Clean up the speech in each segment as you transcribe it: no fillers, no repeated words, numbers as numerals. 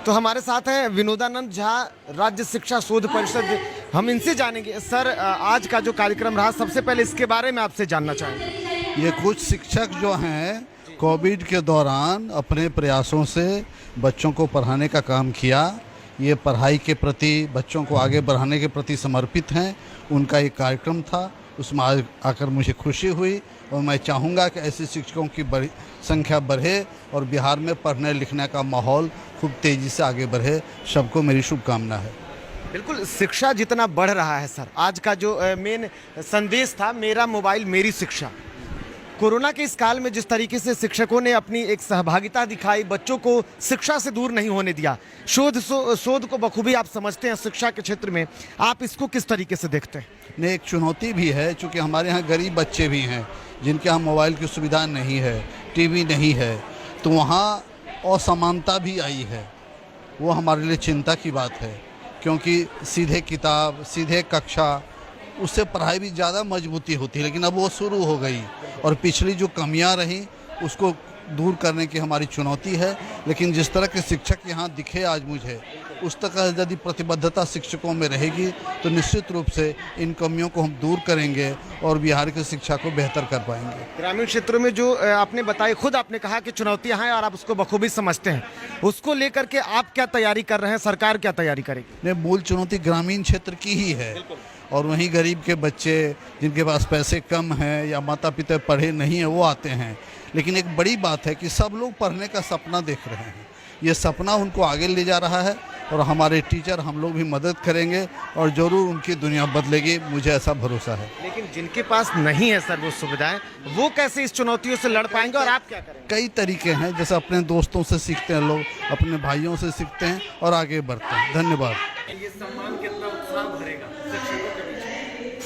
तो हमारे साथ हैं विनोदानंद झा, राज्य शिक्षा शोध परिषद। हम इनसे जानेंगे सर, आज का जो कार्यक्रम रहा, सबसे पहले इसके बारे में आपसे जानना चाहेंगे। ये कुछ शिक्षक जो हैं कोविड के दौरान अपने प्रयासों से बच्चों को पढ़ाने का काम किया। ये पढ़ाई के प्रति, बच्चों को आगे बढ़ाने के प्रति समर्पित हैं। उनका एक कार्यक्रम था, उसमें आकर मुझे खुशी हुई और मैं चाहूँगा कि ऐसे शिक्षकों की संख्या बढ़े और बिहार में पढ़ने लिखने का माहौल खूब तेज़ी से आगे बढ़े। सबको मेरी शुभकामना है। बिल्कुल, शिक्षा जितना बढ़ रहा है सर, आज का जो मेन संदेश था, मेरा मोबाइल मेरी शिक्षा। कोरोना के इस काल में जिस तरीके से शिक्षकों ने अपनी एक सहभागिता दिखाई, बच्चों को शिक्षा से दूर नहीं होने दिया, शोध को बखूबी आप समझते हैं शिक्षा के क्षेत्र में, आप इसको किस तरीके से देखते हैं? ने एक चुनौती भी है, चूँकि हमारे यहाँ गरीब बच्चे भी हैं जिनके यहाँ मोबाइल की सुविधा नहीं है, टीवी नहीं है, तो वहाँ असमानता भी आई है। वो हमारे लिए चिंता की बात है, क्योंकि सीधे किताब, सीधे कक्षा, उससे पढ़ाई भी ज़्यादा मजबूती होती है। लेकिन अब वो शुरू हो गई और पिछली जो कमियां रहीं उसको दूर करने की हमारी चुनौती है। लेकिन जिस तरह के शिक्षक यहाँ दिखे आज मुझे, उस तरह यदि प्रतिबद्धता शिक्षकों में रहेगी तो निश्चित रूप से इन कमियों को हम दूर करेंगे और बिहार की शिक्षा को बेहतर कर पाएंगे। ग्रामीण क्षेत्रों में जो आपने बताया, खुद आपने कहा कि चुनौतियां हैं और आप उसको बखूबी समझते हैं, उसको लेकर के आप क्या तैयारी कर रहे हैं, सरकार क्या तैयारी करेगी? नहीं, मूल चुनौती ग्रामीण क्षेत्र की ही है और वहीं गरीब के बच्चे जिनके पास पैसे कम हैं या माता पिता पढ़े नहीं हैं वो आते हैं। लेकिन एक बड़ी बात है कि सब लोग पढ़ने का सपना देख रहे हैं, ये सपना उनको आगे ले जा रहा है और हमारे टीचर, हम लोग भी मदद करेंगे और ज़रूर उनकी दुनिया बदलेगी, मुझे ऐसा भरोसा है। लेकिन जिनके पास नहीं है सर वो सुविधाएं, वो कैसे इस चुनौतियों से लड़ पाएंगे और आप क्या करेंगे? कई तरीके हैं, जैसे अपने दोस्तों से सीखते हैं लोग, अपने भाइयों से सीखते हैं और आगे बढ़ते हैं। धन्यवाद। ये सम्मान कितना उत्साह भरेगा शिक्षकों के बीच?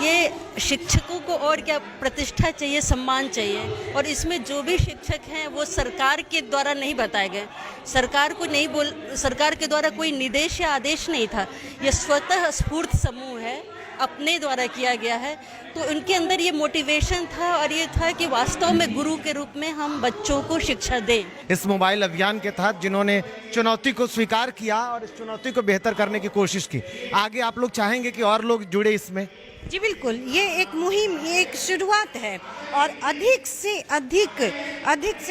ये शिक्षकों को और क्या प्रतिष्ठा चाहिए, सम्मान चाहिए। और इसमें जो भी शिक्षक हैं वो सरकार के द्वारा नहीं बताए गए, सरकार के द्वारा कोई निर्देश या आदेश नहीं था। ये स्वतः स्फूर्त समूह है, अपने द्वारा किया गया है। तो उनके अंदर ये मोटिवेशन था और ये था कि वास्तव में गुरु के रूप में हम बच्चों को शिक्षा दें। इस मोबाइल अभियान के तहत जिन्होंने चुनौती को स्वीकार किया और इस चुनौती को बेहतर करने की कोशिश की, आगे आप लोग चाहेंगे कि और लोग जुड़े इसमें? जी बिल्कुल, ये एक मुहिम, ये एक शुरुआत है और अधिक से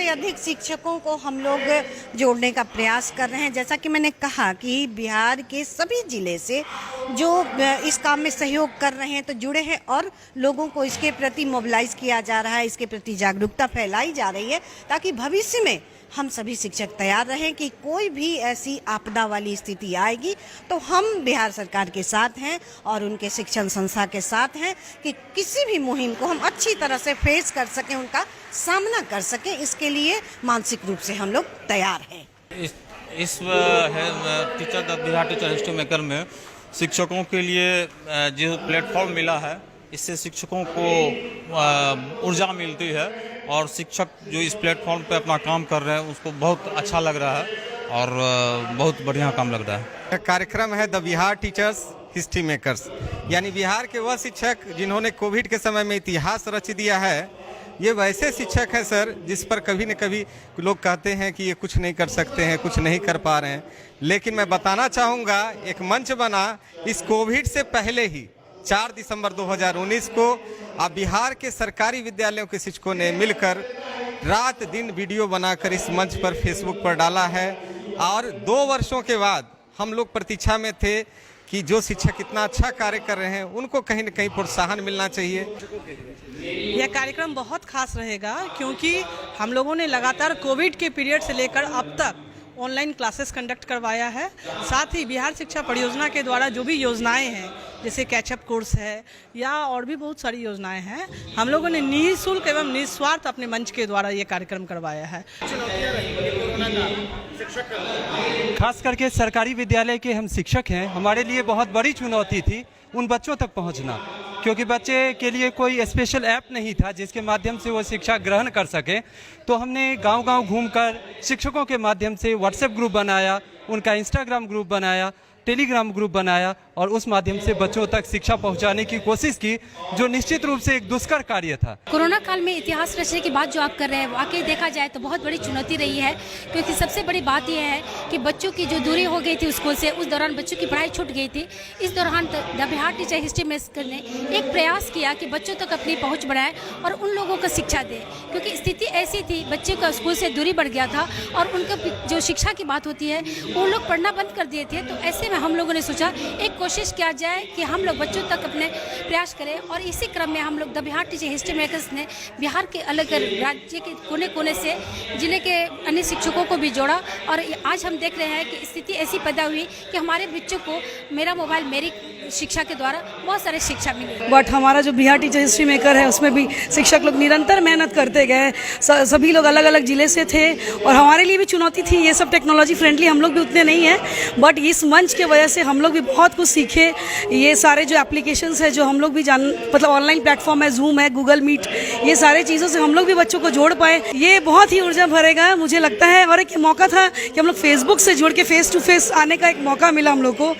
अधिक शिक्षकों को हम लोग जोड़ने का प्रयास कर रहे हैं। जैसा कि मैंने कहा कि बिहार के सभी ज़िले से जो इस काम में सहयोग कर रहे हैं तो जुड़े हैं और लोगों को इसके प्रति मोबिलाइज किया जा रहा है, इसके प्रति जागरूकता फैलाई जा रही है, ताकि भविष्य में हम सभी शिक्षक तैयार रहें कि कोई भी ऐसी आपदा वाली स्थिति आएगी तो हम बिहार सरकार के साथ हैं और उनके शिक्षण संस्था के साथ हैं कि किसी भी मुहिम को हम अच्छी तरह से फेस कर सकें, उनका सामना कर सकें। इसके लिए मानसिक रूप से हम लोग तैयार हैं। इस बिहार टीचर हिस्ट्री मेकर में शिक्षकों के लिए जो प्लेटफॉर्म मिला है, इससे शिक्षकों को ऊर्जा मिलती है और शिक्षक जो इस प्लेटफॉर्म पे अपना काम कर रहे हैं उसको बहुत अच्छा लग रहा है और बहुत बढ़िया काम लग रहा है। कार्यक्रम है the Bihar teachers history makers, यानी बिहार के वह शिक्षक जिन्होंने कोविड के समय में इतिहास रच दिया है। ये वैसे शिक्षक हैं सर जिस पर कभी न कभी लोग कहते हैं कि ये कुछ नहीं कर सकते हैं, कुछ नहीं कर पा रहे हैं, लेकिन मैं बताना चाहूँगा एक मंच बना इस कोविड से पहले ही 4 दिसंबर 2019 को अब बिहार के सरकारी विद्यालयों के शिक्षकों ने मिलकर रात दिन वीडियो बनाकर इस मंच पर फेसबुक पर डाला है। और 2 वर्षों के बाद हम लोग प्रतीक्षा में थे कि जो शिक्षक इतना अच्छा कार्य कर रहे हैं उनको कहीं न कहीं प्रोत्साहन मिलना चाहिए। यह कार्यक्रम बहुत खास रहेगा क्योंकि हम लोगों ने लगातार कोविड के पीरियड से लेकर अब तक ऑनलाइन क्लासेस कंडक्ट करवाया है। साथ ही बिहार शिक्षा परियोजना के द्वारा जो भी योजनाएं हैं, जैसे कैचअप कोर्स है या और भी बहुत सारी योजनाएं हैं, हम लोगों ने निःशुल्क एवं निस्वार्थ अपने मंच के द्वारा ये कार्यक्रम करवाया है। खास करके सरकारी विद्यालय के हम शिक्षक हैं, हमारे लिए बहुत बड़ी चुनौती थी उन बच्चों तक पहुंचना, क्योंकि बच्चे के लिए कोई स्पेशल ऐप नहीं था जिसके माध्यम से वो शिक्षा ग्रहण कर सके। तो हमने गांव-गांव घूमकर शिक्षकों के माध्यम से व्हाट्सएप ग्रुप बनाया, उनका इंस्टाग्राम ग्रुप बनाया, टेलीग्राम ग्रुप बनाया और उस माध्यम से बच्चों तक शिक्षा पहुंचाने की कोशिश की, जो निश्चित रूप से एक दुष्कर कार्य था। कोरोना काल में इतिहास रचने की बात जो आप कर रहे हैं, वाकई देखा जाए तो बहुत बड़ी चुनौती रही है, क्योंकि सबसे बड़ी बात यह है कि बच्चों की जो दूरी हो गई थी स्कूल से, उस दौरान बच्चों की पढ़ाई छूट गई थी। इस दौरान the Bihar teacher history maker ने एक प्रयास किया कि बच्चों तक अपनी पहुँच बढ़ाएं और उन लोगों को शिक्षा दें, क्योंकि स्थिति ऐसी थी, बच्चे का स्कूल से दूरी बढ़ गया था और उनका जो शिक्षा की बात होती है वो लोग पढ़ना बंद कर दिए थे। तो ऐसे में हम लोगों ने सोचा एक कोशिश किया जाए कि हम लोग बच्चों तक अपने प्रयास करें, और इसी क्रम में हम लोग the Bihar teacher history makers ने बिहार के अलग राज्य के कोने कोने से जिले के अन्य शिक्षकों को भी जोड़ा, और आज हम देख रहे हैं कि स्थिति ऐसी पैदा हुई कि हमारे बच्चों को मेरा मोबाइल मेरी शिक्षा के द्वारा बहुत सारे शिक्षा मिली। बट हमारा जो बिहार टीचर हिस्ट्री मेकर है उसमें भी शिक्षक लोग निरंतर मेहनत करते गए, सभी लोग अलग अलग जिले से थे, और हमारे लिए भी चुनौती थी, ये सब टेक्नोलॉजी फ्रेंडली हम लोग भी उतने नहीं हैं, बट इस मंच के वजह से हम लोग भी बहुत कुछ सीखे। ये सारे जो एप्लीकेशंस है जो हम लोग भी मतलब ऑनलाइन प्लेटफॉर्म है, जूम है, गूगल मीट, ये सारे चीज़ों से हम लोग भी बच्चों को जोड़ पाए, ये बहुत ही ऊर्जा भरेगा मुझे लगता है। और एक मौका था कि हम लोग फेसबुक से जुड़ के फेस टू फेस आने का एक मौका मिला हम लोग को।